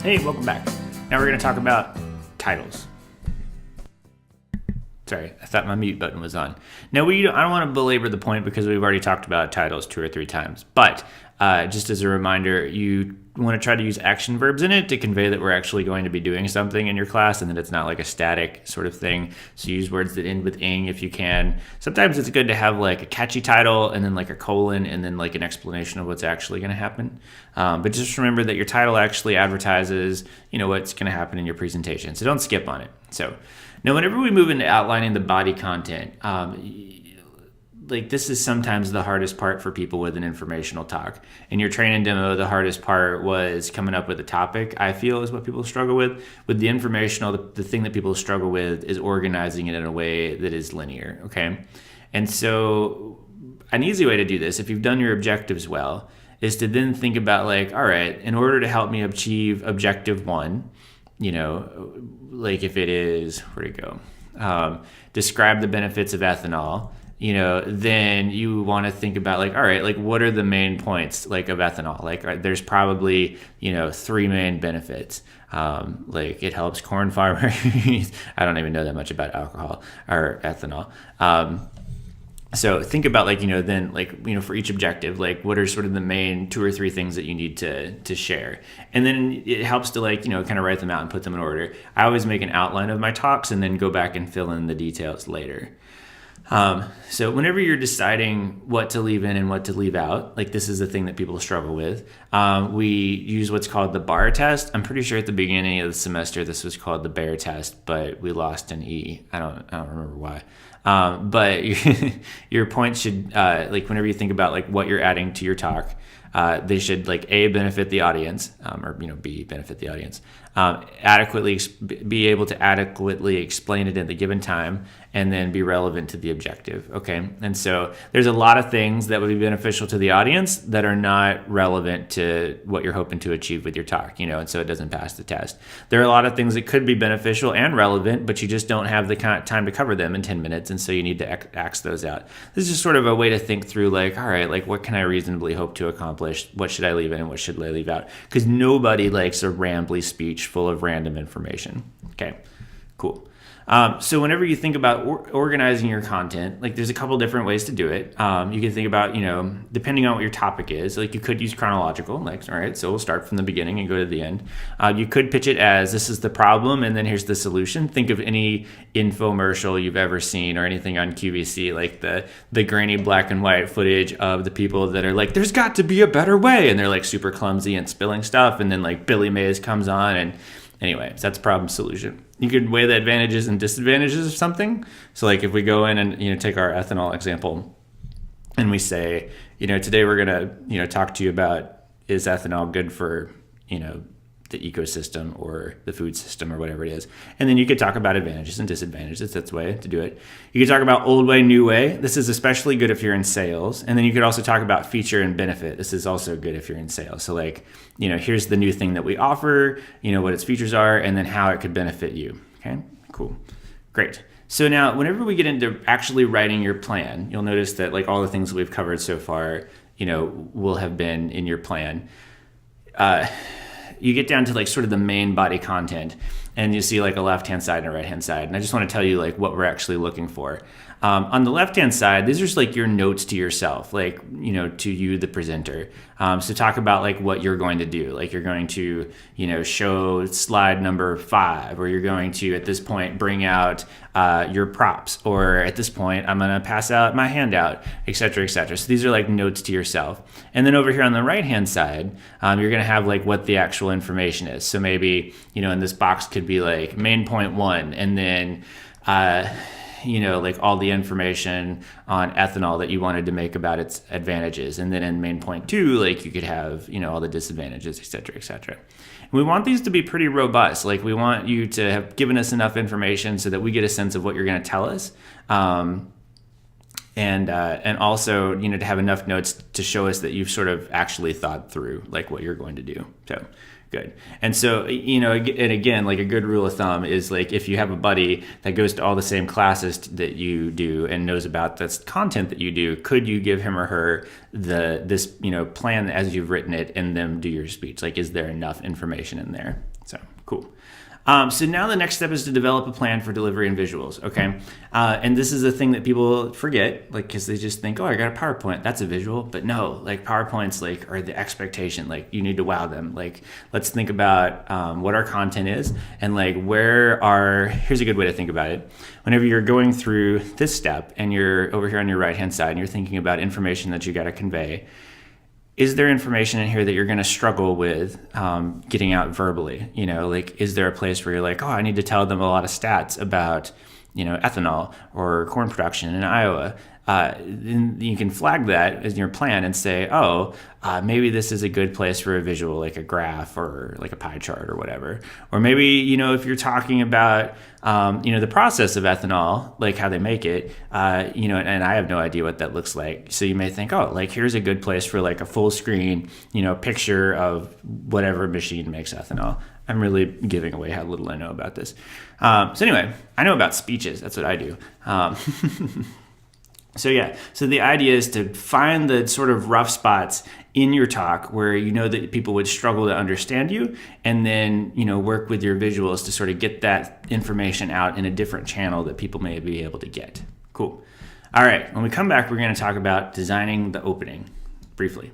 Hey, welcome back. Now we're going to talk about titles. Sorry, I thought my mute button was on. Now, I don't want to belabor the point because we've already talked about titles 2 or 3 times. But just as a reminder, you want to try to use action verbs in it to convey that we're actually going to be doing something in your class and that it's not like a static sort of thing. So use words that end with ing if you can. Sometimes it's good to have like a catchy title and then like a colon and then like an explanation of what's actually going to happen. But just remember that your title actually advertises, what's going to happen in your presentation. So don't skip on it. So now, whenever we move into outlining the body content, this is sometimes the hardest part for people with an informational talk. In your training demo, the hardest part was coming up with a topic, I feel, is what people struggle with. With the informational, the thing that people struggle with is organizing it in a way that is linear, okay? And so an easy way to do this, if you've done your objectives well, is to then think about all right, in order to help me achieve objective 1, if it is, where'd it go? Describe the benefits of ethanol, then you want to think about all right, what are the main points of ethanol? There's probably, 3 main benefits. It helps corn farmers. I don't even know that much about alcohol or ethanol. So think about for each objective, what are sort of the main 2 or 3 things that you need to share. And then it helps to kind of write them out and put them in order. I always make an outline of my talks and then go back and fill in the details later. So whenever you're deciding what to leave in and what to leave out, this is the thing that people struggle with. We use what's called the bar test. I'm pretty sure at the beginning of the semester this was called the bear test, but we lost an E. I don't remember why. But your points should, whenever you think about what you're adding to your talk, they should A, benefit the audience, or B, benefit the audience, be able to adequately explain it at the given time, and then be relevant to the objective. Okay, and so there's a lot of things that would be beneficial to the audience that are not relevant to what you're hoping to achieve with your talk, and so it doesn't pass the test. There are a lot of things that could be beneficial and relevant, but you just don't have the kind of time to cover them in 10 minutes, and so you need to axe those out. This is just sort of a way to think through all right, what can I reasonably hope to accomplish? What should I leave in and what should I leave out? Because nobody likes a rambly speech full of random information. Okay, cool. So whenever you think about organizing your content, there's a couple different ways to do it. You can think about, depending on what your topic is, you could use chronological, all right, so we'll start from the beginning and go to the end. You could pitch it as this is the problem and then here's the solution. Think of any infomercial you've ever seen or anything on QVC, the grainy black and white footage of the people that are there's got to be a better way. And they're super clumsy and spilling stuff. And then Billy Mays comes on and anyway, so that's problem solution. You could weigh the advantages and disadvantages of something. So if we go in and take our ethanol example and we say, today we're going to talk to you about is ethanol good for the ecosystem or the food system or whatever it is. And then you could talk about advantages and disadvantages. That's the way to do it. You could talk about old way, new way. This is especially good if you're in sales. And then you could also talk about feature and benefit. This is also good if you're in sales. So here's the new thing that we offer, what its features are, and then how it could benefit you. Okay, cool. Great. So now whenever we get into actually writing your plan, you'll notice that all the things that we've covered so far, will have been in your plan. You get down to sort of the main body content and you see a left-hand side and a right-hand side. And I just want to tell you what we're actually looking for. On the left-hand side, these are just your notes to yourself, to you, the presenter. So talk about what you're going to do. You're going to, show slide number 5, or you're going to, at this point, bring out your props, or at this point, I'm going to pass out my handout, et cetera, et cetera. So these are notes to yourself. And then over here on the right-hand side, you're going to have what the actual information is. So maybe, in this box could be main point 1, and then, all the information on ethanol that you wanted to make about its advantages. And then in main point 2, you could have, all the disadvantages, et cetera, et cetera. And we want these to be pretty robust. We want you to have given us enough information so that we get a sense of what you're going to tell us. And also, to have enough notes to show us that you've sort of actually thought through what you're going to do. So good. And so, and again, a good rule of thumb is if you have a buddy that goes to all the same classes that you do and knows about this content that you do, could you give him or her this plan as you've written it and then do your speech? Is there enough information in there? So cool. So now the next step is to develop a plan for delivery and visuals, okay? And this is a thing that people forget, like, because they just think, oh, I got a PowerPoint, that's a visual. But no, like PowerPoints like are the expectation, like you need to wow them. Like, let's think about what our content is and like here's a good way to think about it. Whenever you're going through this step and you're over here on your right-hand side and you're thinking about information that you got to convey, is there information in here that you're going to struggle with getting out verbally? You know, like, is there a place where you're like, oh, I need to tell them a lot of stats about, you know, ethanol or corn production in Iowa? Then you can flag that as your plan and say, oh, maybe this is a good place for a visual, like a graph or like a pie chart or whatever. Or maybe, you know, if you're talking about, you know, the process of ethanol, like how they make it, you know, and I have no idea what that looks like. So you may think, oh, like here's a good place for like a full screen, you know, picture of whatever machine makes ethanol. I'm really giving away how little I know about this. So anyway, I know about speeches. That's what I do. So yeah, so the idea is to find the sort of rough spots in your talk where you know that people would struggle to understand you, and then, you know, work with your visuals to sort of get that information out in a different channel that people may be able to get. Cool. All right, when we come back, we're going to talk about designing the opening briefly.